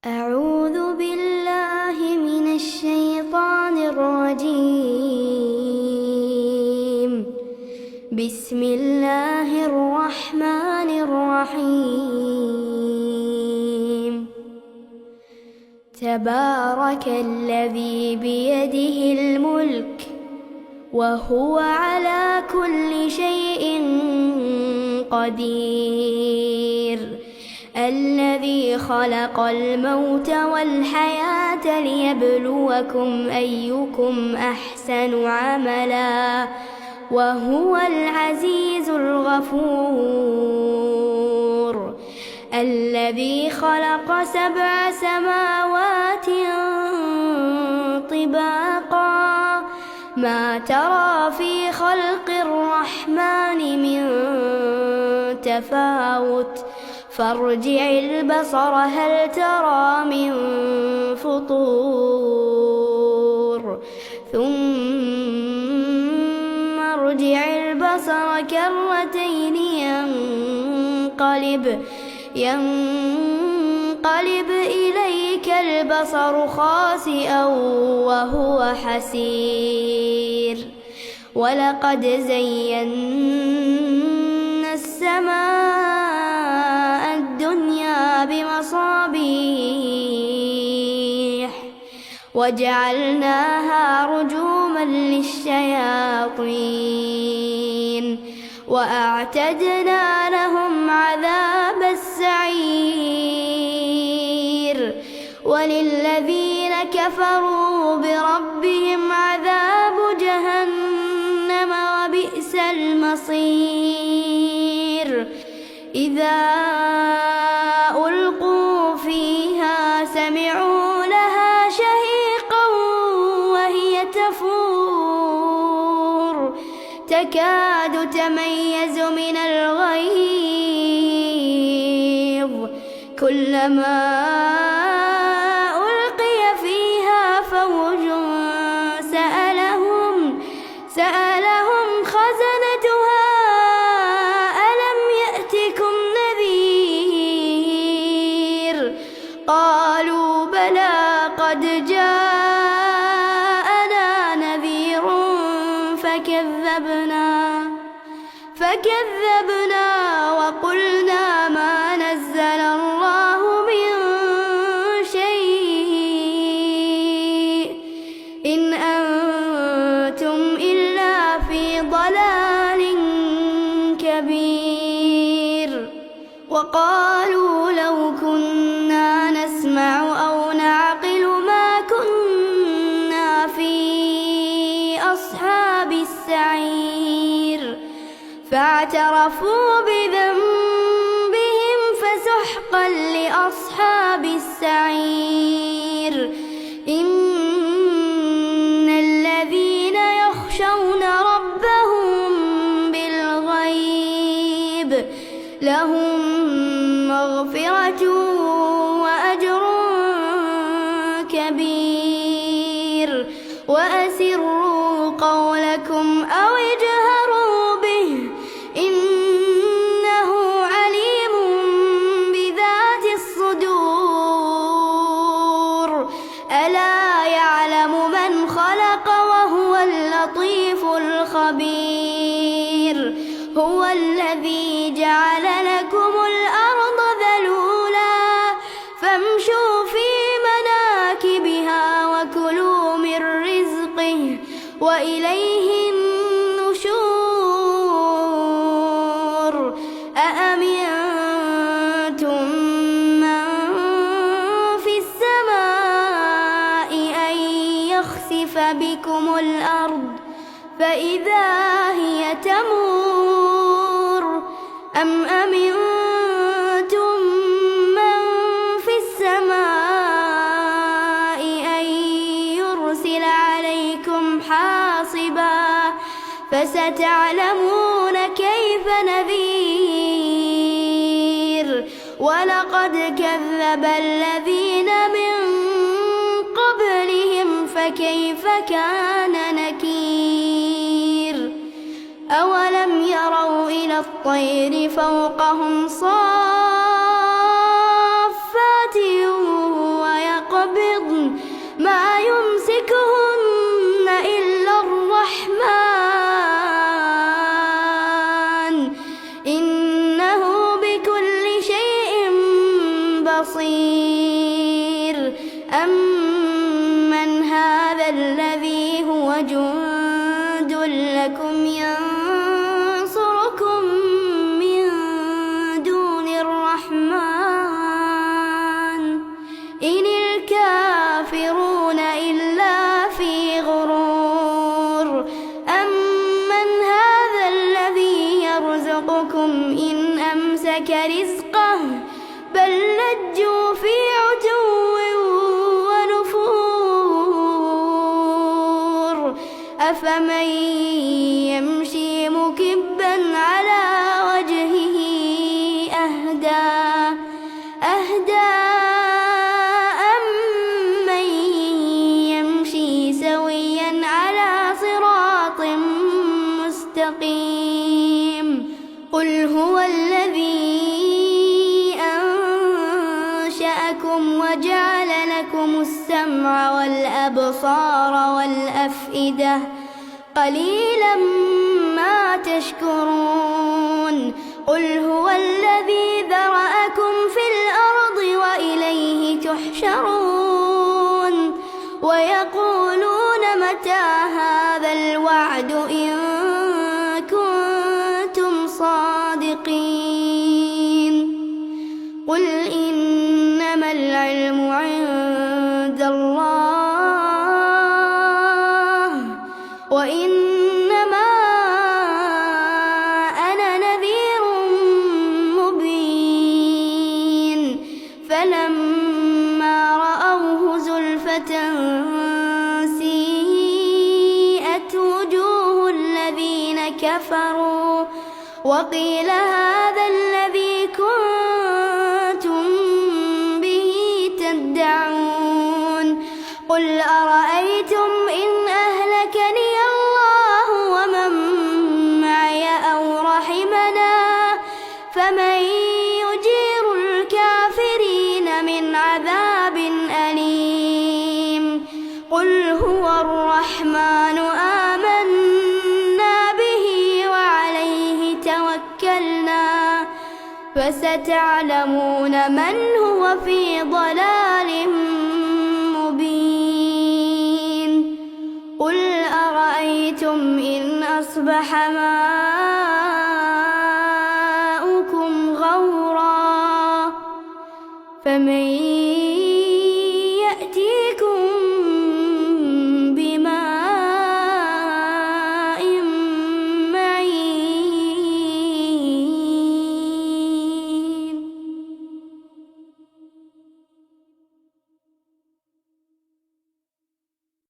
أعوذ بالله من الشيطان الرجيم. بسم الله الرحمن الرحيم. تبارك الذي بيده الملك وهو على كل شيء قدير. الذي خلق الموت والحياة ليبلوكم أيكم أحسن عملا وهو العزيز الغفور. الذي خلق 7 سماوات طباقا ما ترى في خلق الرحمن من تفاوت فارجع البصر هل ترى من فطور ثم ارجع البصر كرتين ينقلب إليك البصر خاسئا وهو حسير. ولقد زينا السماء الدنيا بمصابيح وجعلناها رجوما للشياطين وأعتدنا لهم عذاب السعير. وللذين كفروا بربهم عذاب جهنم وبئس المصير. إذا ألقوا فيها سمعوا لها شهيقا وهي تفور تكاد تميز من الغيظ كلما ألقي فيها فوج سألهم خزنتها ألم يأتكم نذير قالوا بلى قد جاءنا نذير فكذبنا وقلنا ما نزل الله من شيء إن أنتم إلا في ضلال كبير. وقالوا لو كنا نسمع أو نعقل ما كنا في أصحاب السعير فاعترفوا بذنبهم فسحقا لأصحاب السعير. إن الذين يخشون ربهم بالغيب لهم مغفرة وأجر كبير. وأسروا قولكم أو اجهروا به إنه عليم بذات الصدور. ألا يعلم من خلق وهو اللطيف الخبير. هو الذي جعل لكم الأرض ذلولا فامشوا في مناكبها وكلوا من رزقه وإليه النشور. أأمنتم من في السماء أن يخسف بكم الأرض فإذا هي تمور أم أمنتم من في السماء أن يرسل عليكم حاصبا فستعلمون كيف نذير. ولقد كذب الذين من قبلهم فكيف كان نكير. أولم يروا إلى الطير فوقهم صافات قابض ما يمسكهن إلا الرحمن إنه بكل شيء بصير أمن هذا الذي هو جند لكم ينصركم من دون الرحمن إن الكافرون إلا في غرور أمن هذا الذي يرزقكم إن أمسك رزقه بل لجوا في عتو ونفور أفمن يمشي مكبا على وجهه أهدى أمن يمشي سويا على صراط مستقيم قل هو الذي أنشأكم وجعل لكم السمع والأبصار والأفئدة قليلا ما تشكرون قل هو الذي ذرأكم في الأرض وإليه تحشرون ويقولون متى هذا الوعد إن كنتم صادقين قل إنما العلم عند الله وإنما أنا نذير مبين فلما رأوه زلفة سيئت وجوه الذين كفروا وقيل هذا الذي كنتم به تدعون قل أرأيتم إن أهلكني الله ومن معي أو رحمنا فمن يجير الكافرين من عذاب أليم قل هو الرحمن آمنا به وعليه توكلنا فستعلمون من هو في ضلال مبين قل أرأيتم إن أصبح ماؤكم